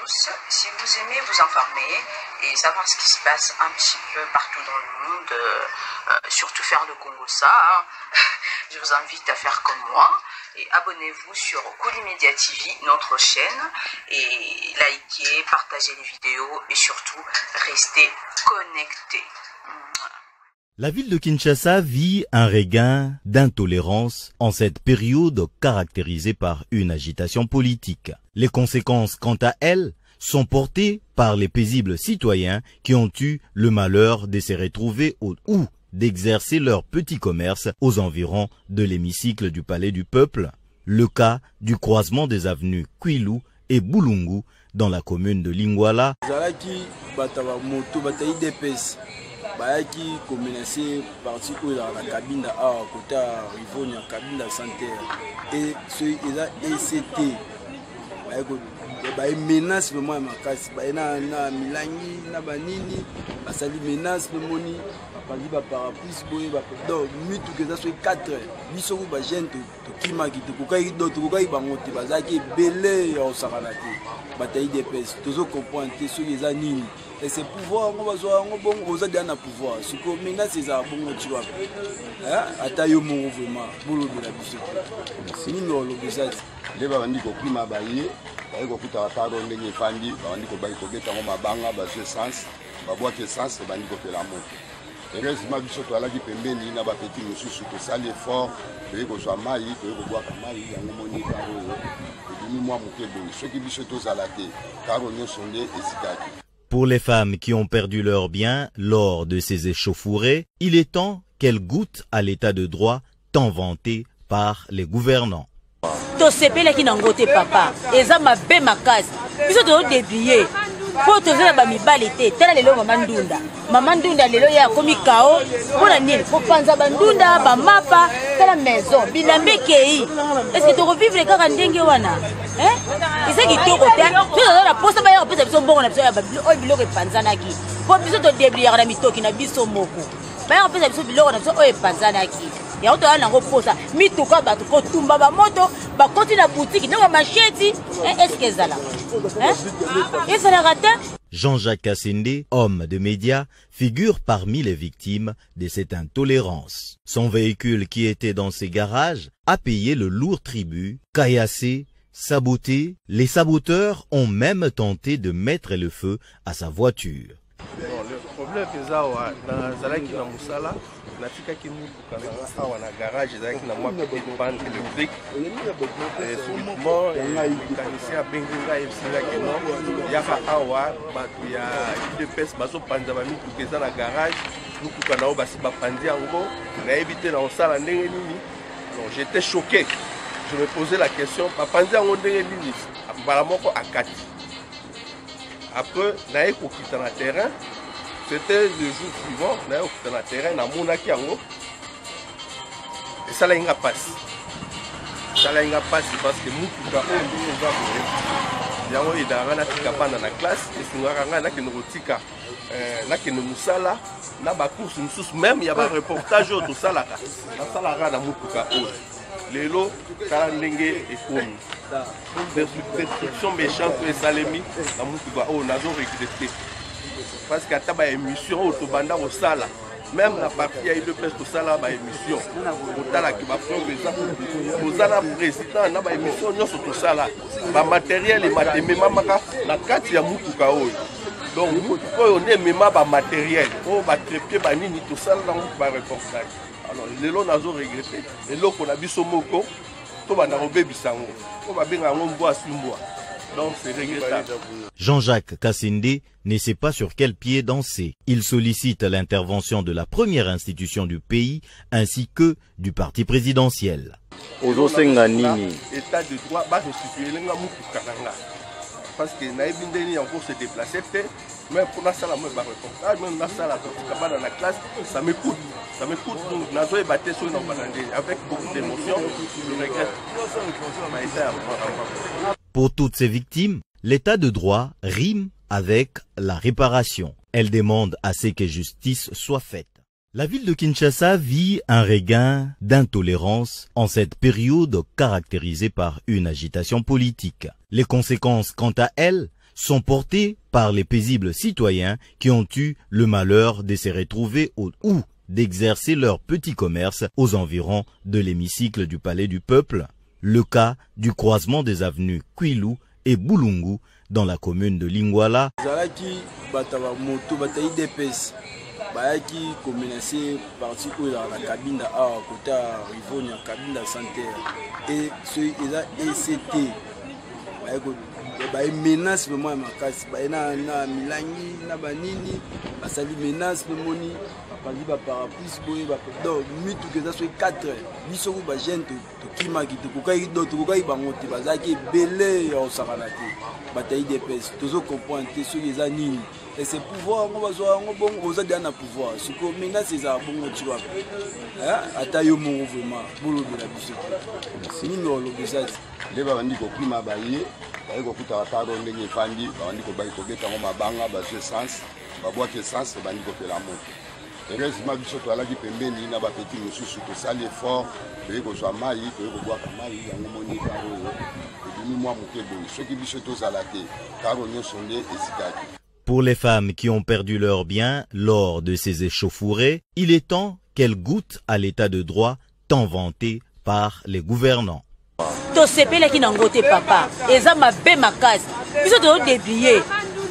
tous. Si vous aimez vous informer et savoir ce qui se passe un petit peu partout dans le monde, surtout faire le Congo ça, hein, je vous invite à faire comme moi et abonnez-vous sur Koulimedia TV, notre chaîne, et likez, partagez les vidéos et surtout restez connectés. La ville de Kinshasa vit un regain d'intolérance en cette période caractérisée par une agitation politique. Les conséquences, quant à elles, sont portées par les paisibles citoyens qui ont eu le malheur de se retrouver ou d'exercer leur petit commerce aux environs de l'hémicycle du Palais du Peuple. Le cas du croisement des avenues Kwilu et Bulungu dans la commune de Lingwala. Bayaki commencé parti où la cabine à côté Rivonia cabine sanitaire et ceux ils a ECT menace le moi makasi na milangi na banini basali menace le moni bali ba parapluie boye ba donc mitu que ça soit 4 biso ba jeune to kimaki to kokai do to kokai bangote bazaki belé ya osakanate bataille des pes tozo comprendre ceux ils a nini. Et c'est pouvoir, on va voir, on va dire un pouvoir. Ce qu'on menace, c'est un bon motif. Atayo mon vraiment, boulot de la biche. C'est nous le bizarre. Les bandits qui ont pris ma baillée, ils ont pris la pardon de les bandits, bandits qui ont pris ma banga, basé sens, ma boîte essence, les bandits qui ont fait la moto. Et là, c'est ma biche toi là qui peut mener, il n'a pas petit monsieur, surtout ça l'effort, que vous soyez maïs, que vous boivez maïs, il y a un moment où il moi mon bon. Ceux qui biche tous à la tête, car on est sondé et citadins. Pour les femmes qui ont perdu leurs biens lors de ces échauffourées, il est temps qu'elles goûtent à l'état de droit tant vanté par les gouvernants. To sepela ki nangote papa, eza mabe makasi. Biso to déblier. Po to zela ba mibali te, tala lelo mama Ndunda. Mama Ndunda lelo ya komi kao, pona nini? Po panza bandunda ba mapa, tala maison, bilambe kei. Est-ce que to revivre kaka ndenge wana? Isa ki to kote, to la posa ba ya posa biso bongo na biso ya ba o biloko epanzana ki. Po biso to déblier na mitoki na biso moko. Ba ya posa biso biloko na biso o epanzana ki. Ya auto ya nango posa mituka bato ko tumba ba moto ba koti na boutique na macheti est-ce que ça là et ça la raté. Jean-Jacques Kassende, homme de médias, figure parmi les victimes de cette intolérance. Son véhicule qui était dans ses garages a payé le lourd tribut, caillassé, saboté. Les saboteurs ont même tenté de mettre le feu à sa voiture. Le problème que ça dans Zalaki na Musala natika ki mutuka na awa na garage Zalaki na moi petite panne électrique et subitement mécanicien benginga esinga ke non yaka awa batu ya UDPS baso panza ba mituka eza na garage mutuka na basi ba pandi yango na éviter na osala ndenge nini. Alors j'étais choqué, je me posais la question ba pandi yango ndenge nini bala moko akati. Après, on a quitté le terrain. C'était le jour suivant, on a quitté le terrain, on a monaki yango. Et ça l'a passé. Ça l'a passé parce que nous, on va il y a eu des la classe, et si nous avons rotika, nous musala, na ba course nous même il y a un reportage au tout ça là. Ça là na mutuka o. Lelo kala ndenge ekomi. Destruction méchante et salemi na mutuka o nazo regretter. Parce que taba émission au to banda au sala. Même la partie a eu de peste au sala ba émission. Otala ki ba prendre exemple. Ozala président na ba émission nyoso to sala. Ba matériel et matemema maka na kati ya mutuka o. Donc on est même ba matériel. O ba trépied ba nini to sala na ba reportage. Alors les lots nazo regretté. Les lots qu'on a vu moko to banda ko bebisango. Ko ba benga ngombo asimboa. Donc c'est regrettable. Jean-Jacques Kassende ne sait pas sur quel pied danser. Il sollicite l'intervention de la première institution du pays ainsi que du parti présidentiel. État de droit va restituer les mutuka parce que naibindeni encore se déplacer même pour la salle reportage même la salle dans la classe ça m'écoute donc nazo ébatté sur nos avec beaucoup d'émotion je regrette. Pour toutes ces victimes, l'état de droit rime avec la réparation. Elle demande à ce que justice soit faite. La ville de Kinshasa vit un regain d'intolérance en cette période caractérisée par une agitation politique. Les conséquences, quant à elles, sont portés par les paisibles citoyens qui ont eu le malheur de se retrouver ou d'exercer leur petit commerce aux environs de l'hémicycle du Palais du Peuple. Le cas du croisement des avenues Kwilu et Bulungu dans la commune de Lingwala. Zalaki bataba moto batayi DPS bayaki ko menacer parti où la cabine à côté Rivonia cabine santé et ce eza ECT bayako bay menace vraiment makasi bayina na milangi na banini basali menace le moni bandi ba parapluie boye ba donc mitu que ça soit 4 biso ko ba gente to kimaki to kokai do to kokai bango te bazaki belé au sakanati bataille des pes toujours comprendre que ceux les anime et c'est pouvoir on va voir on bon aux adana pouvoir ce que menace c'est ça bon tu vois hein atayo mon vraiment bolo de la biso merci ni no lo bizaz les bandi ko klima baye baye ko kuta taro ndenge fandi bandi ko baye ko beta ngo mabanga ba essence ba boîte essence bandi ko pela moto. Heureusement biso to alaki pembeni na ba petit mususu to sali effort pe ko so mai pe ko boaka mai yango moni karo dimi moi mokebo soki biso to salate karo nyo sonde esikaki. Pour les femmes qui ont perdu leurs biens lors de ces échauffourées, il est temps qu'elles goûtent à l'état de droit tant vanté par les gouvernants. To sepelaki nango te papa eza mabe makasi biso to déblier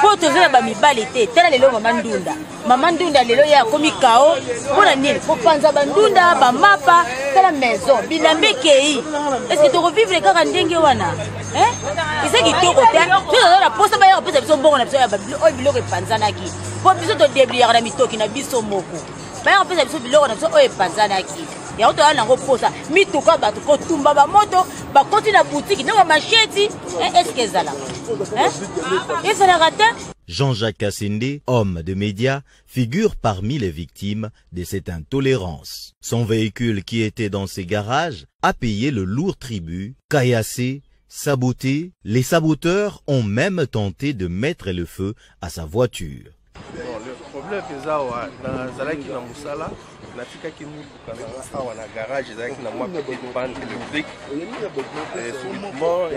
po to zela ba mibale te tala lelo mama ndunda lelo ya komi kao pona nini po panza bandunda ba mapa tala maison bilambe kei est-ce que to revivre kaka ndenge wana ise kitoko te to la posa ba ya pesa biso mbongo na biso ya o biloko epanzanaki po biso to déblier na mitoki na biso moko ba ya pesa biso biloko na biso o epanzanaki ya to ana ngo posa mituka bato ko tumba ba moto ba koti na boutique na macheti est-ce que ça là et ça la rate. Jean-Jacques Kassende, homme de médias, figure parmi les victimes de cette intolérance. Son véhicule qui était dans ses garages a payé le lourd tribut, caillassé, saboté. Les saboteurs ont même tenté de mettre le feu à sa voiture. Le problème est dans Zalaki na Musala, natikaki mutuka na awa na garage ezalaki na mwa petite panne électrique subitement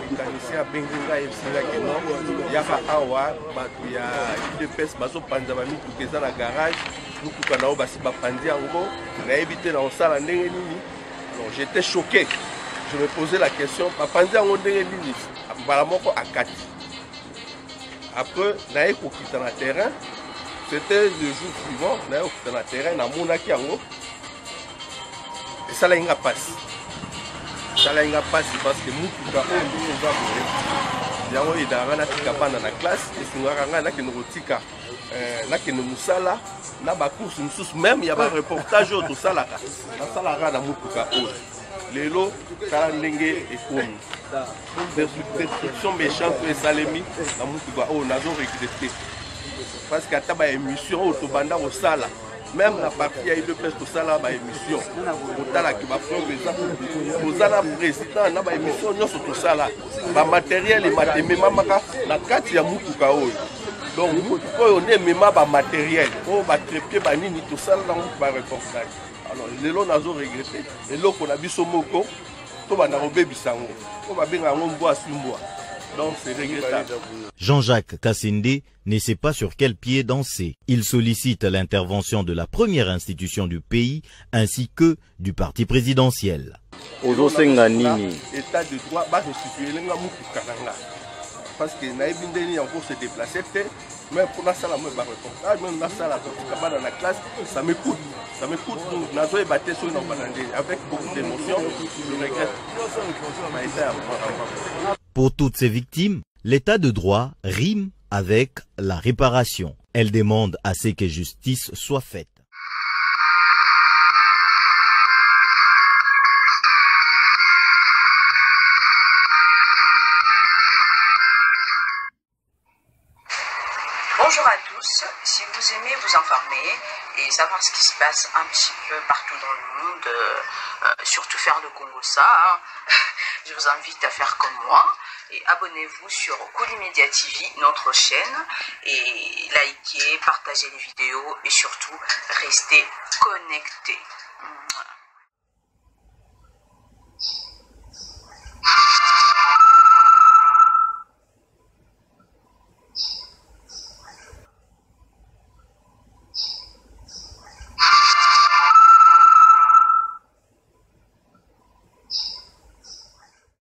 mécanicien abengi ngai ebisingaki no yaka awa bato ya UDPS bazopanza bamituka eza na garage mutuka na oyo basi bapandi yango nayebi te na osala ndenge nini. Alors j'étais choqué, je me posais la question bapandi yango ndenge nini mbala moko akati. Après naye kokita na terrain. C'était le jour suivant, on a dans le terrain, on a monaki yango. Et ça là il passe. Ça là il passe parce que nous ka on nous va boire. Yango idara na tika bana na classe et singaka nga na kino tika na kino musala na ba course mususu même ya ba reportage au to salaka. Na salaka na mutuka o. Lelo kala ndenge ekomi. Destruction méchante et salemi na mutuka o nazo regretter. Parce que ta émission au Tobanda au Sala, même la partie à UDPS au Sala ba émission. Au Tala qui va prendre exemple, au Sala président na ba émission nyonso au Sala, ba matériel et matériel mamaka na kati ya mutuka oyo. Donc oyo on est même ba matériel, o ba trépied ba nini tout ça dans ba reportage. Alors lelo nazo regretter, lelo ko na biso moko to ba na robe bisango. Ko ba benga ngombo asumboa. Donc c'est regrettable. Jean-Jacques Kassende ne sait pas sur quel pied danser. Il sollicite l'intervention de la première institution du pays ainsi que du parti présidentiel. État de droit, parce que naïbi ndeni encore se déplacer, même pour la salle, même la salle dans la classe, ça m'écoute. Ça m'écoute. Avec beaucoup d'émotion, je regrette. Pour toutes ces victimes, l'état de droit rime avec la réparation. Elle demande à ce que justice soit faite. Bonjour à tous, si vous aimez vous informer et savoir ce qui se passe un petit peu partout dans le monde, surtout faire le Congo ça, je vous invite à faire comme moi et abonnez-vous sur Koulimedia TV, notre chaîne, et likez, partagez les vidéos et surtout restez connectés.